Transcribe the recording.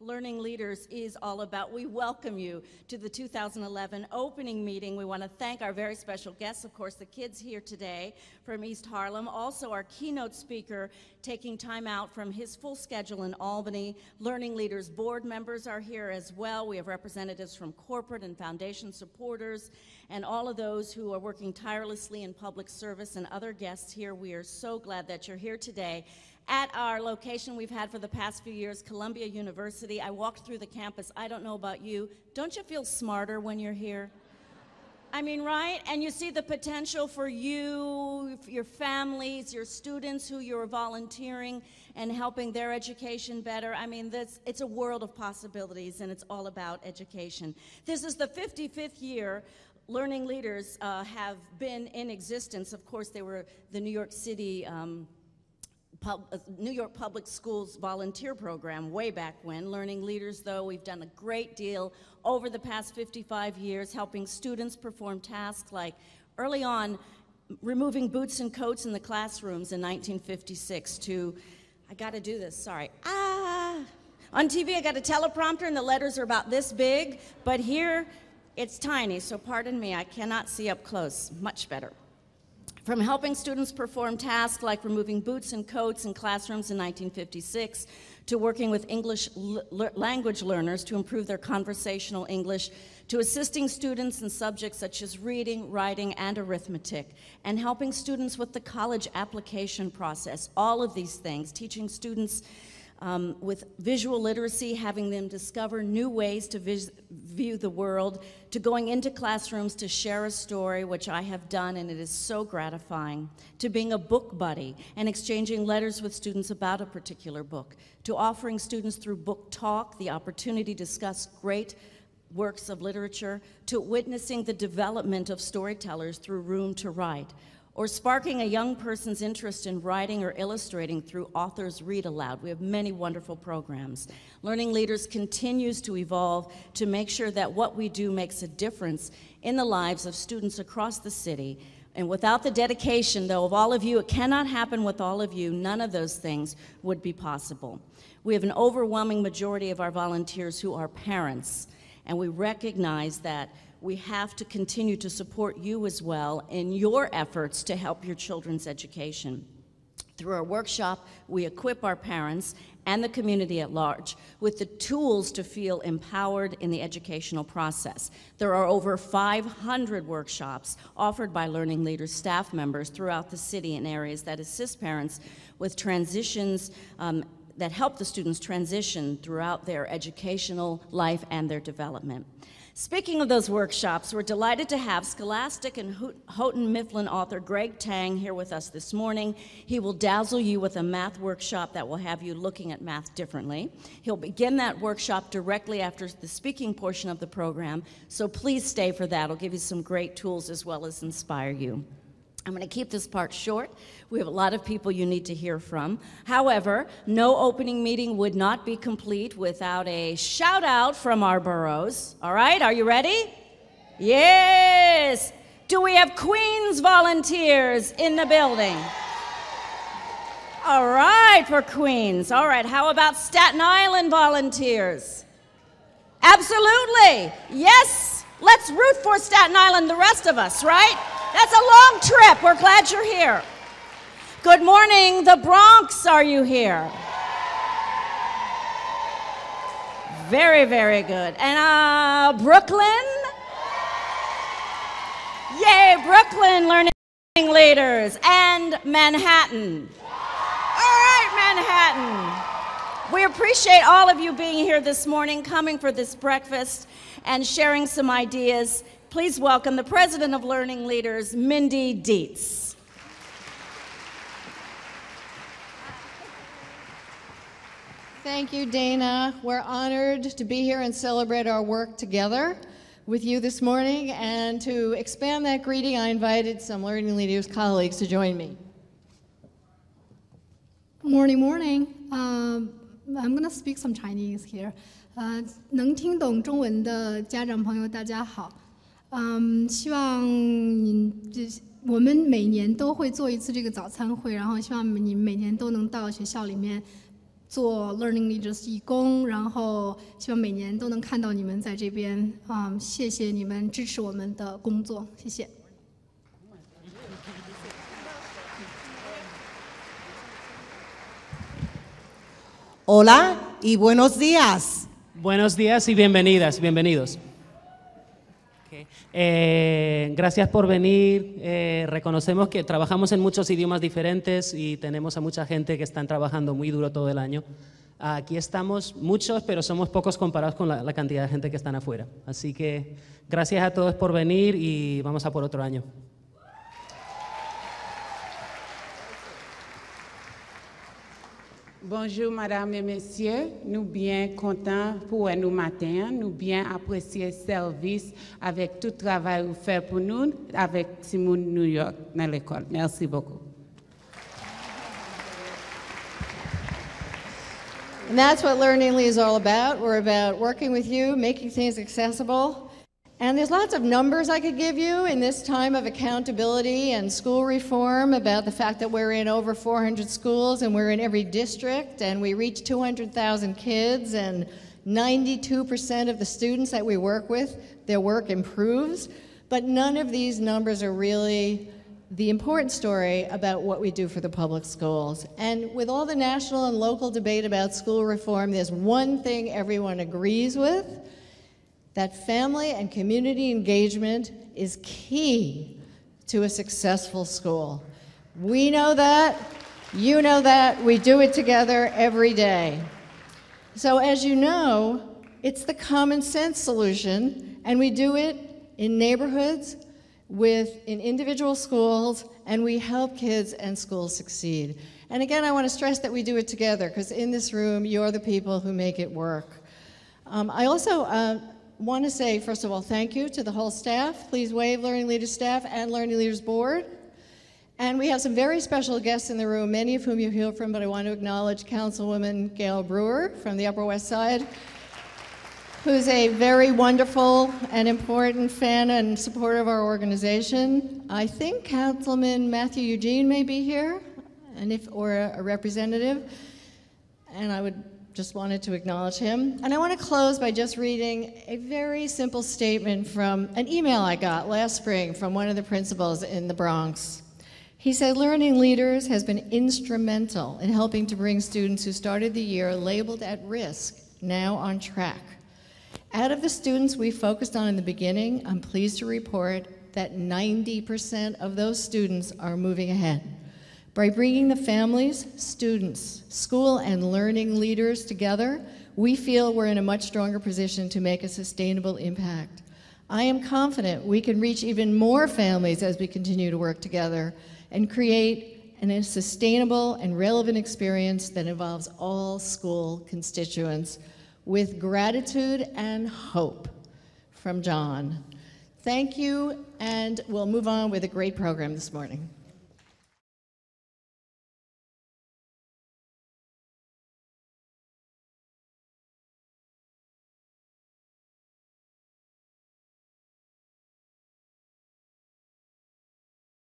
Learning Leaders is all about. We welcome you to the 2011 opening meeting. We want to thank our very special guests, of course, the kids here today from East Harlem. Also, our keynote speaker taking time out from his full schedule in Albany. Learning Leaders board members are here as well. We have representatives from corporate and foundation supporters and all of those who are working tirelessly in public service and other guests here. We are so glad that you're here today at our location we've had for the past few years, Columbia University. I walked through the campus. I don't know about you. Don't you feel smarter when you're here? I mean, right? And you see the potential for you, your families, your students who you're volunteering and helping their education better. I mean, it's a world of possibilities, and it's all about education. This is the 55th year Learning Leaders have been in existence. Of course, they were the New York City New York Public Schools volunteer program way back when. Learning Leaders, though, we've done a great deal over the past 55 years, helping students perform tasks like, early on, removing boots and coats in the classrooms in 1956 to, I gotta do this, sorry. On TV, I got a teleprompter and the letters are about this big, but here it's tiny, so pardon me, I cannot see up close. Much better. From helping students perform tasks like removing boots and coats in classrooms in 1956 to working with English language learners to improve their conversational English, to assisting students in subjects such as reading, writing, and arithmetic, and helping students with the college application process. All of these things, teaching students with visual literacy, having them discover new ways to view the world, to going into classrooms to share a story, which I have done, and it is so gratifying, to being a book buddy and exchanging letters with students about a particular book, to offering students through book talk the opportunity to discuss great works of literature, to witnessing the development of storytellers through Room to Write, or sparking a young person's interest in writing or illustrating through Authors Read Aloud. We have many wonderful programs. Learning Leaders continues to evolve to make sure that what we do makes a difference in the lives of students across the city. And without the dedication, though, of all of you, it cannot happen with all of you. None of those things would be possible. We have an overwhelming majority of our volunteers who are parents, and we recognize that we have to continue to support you as well in your efforts to help your children's education. Through our workshop, we equip our parents and the community at large with the tools to feel empowered in the educational process. There are over 500 workshops offered by Learning Leaders staff members throughout the city in areas that assist parents with transitions that help the students transition throughout their educational life and their development. Speaking of those workshops, we're delighted to have Scholastic and Houghton Mifflin author Greg Tang here with us this morning. He will dazzle you with a math workshop that will have you looking at math differently. He'll begin that workshop directly after the speaking portion of the program, so please stay for that. It'll give you some great tools as well as inspire you. I'm going to keep this part short. We have a lot of people you need to hear from. However, no opening meeting would not be complete without a shout out from our boroughs. All right, are you ready? Yes! Do we have Queens volunteers in the building? All right, for Queens. All right, how about Staten Island volunteers? Absolutely. Yes, let's root for Staten Island, the rest of us, right? That's a long trip. We're glad you're here. Good morning, the Bronx. Are you here? Very, very good. And Brooklyn? Yay, Brooklyn Learning Leaders. And Manhattan. All right, Manhattan. We appreciate all of you being here this morning, coming for this breakfast and sharing some ideas. Please welcome the president of Learning Leaders, Mindy Dietz. Thank you, Dana. We're honored to be here and celebrate our work together with you this morning. And to expand that greeting, I invited some Learning Leaders colleagues to join me. Morning, morning. I'm going to speak some Chinese here. 能听懂中文的家长朋友，大家好。希望我们每年都会做一次这个早餐会，然后希望你们每年都能到学校里面做 Learning Leaders 义工，然后希望每年都能看到你们在这边。谢谢你们支持我们的工作，谢谢。Hola y buenos días. Buenos días y bienvenidas, bienvenidos. Gracias por venir. Reconocemos que trabajamos en muchos idiomas diferentes y tenemos a mucha gente que están trabajando muy duro todo el año. Aquí estamos muchos, pero somos pocos comparados con la cantidad de gente que están afuera. Así que gracias a todos por venir y vamos a por otro año. Bonjour, madame et messieurs. Nous bien contents pour nous matin. Nous bien apprécier le service avec tout le travail que vous faites pour nous avec Simon New York dans l'école. Merci beaucoup. And that's what Learning Lee is all about. We're about working with you, making things accessible. And there's lots of numbers I could give you in this time of accountability and school reform about the fact that we're in over 400 schools and we're in every district and we reach 200,000 kids and 92% of the students that we work with, their work improves. But none of these numbers are really the important story about what we do for the public schools. And with all the national and local debate about school reform, there's one thing everyone agrees with, that family and community engagement is key to a successful school. We know that, you know that, we do it together every day. So as you know, it's the common sense solution, and we do it in neighborhoods, in individual schools, and we help kids and schools succeed. And again, I want to stress that we do it together, because in this room, you're the people who make it work. I also want to say, first of all, thank you to the whole staff. Please wave Learning Leaders staff and Learning Leaders Board. And we have some very special guests in the room, many of whom you hear from, but I want to acknowledge Councilwoman Gail Brewer from the Upper West Side, who's a very wonderful and important fan and supporter of our organization. I think Councilman Matthew Eugene may be here, or a representative, and I would just wanted to acknowledge him. And I want to close by just reading a very simple statement from an email I got last spring from one of the principals in the Bronx. He said, Learning Leaders has been instrumental in helping to bring students who started the year labeled at risk now on track. Out of the students we focused on in the beginning, I'm pleased to report that 90% of those students are moving ahead. By bringing the families, students, school, and learning leaders together, we feel we're in a much stronger position to make a sustainable impact. I am confident we can reach even more families as we continue to work together and create a sustainable and relevant experience that involves all school constituents with gratitude and hope. From John. Thank you, and we'll move on with a great program this morning.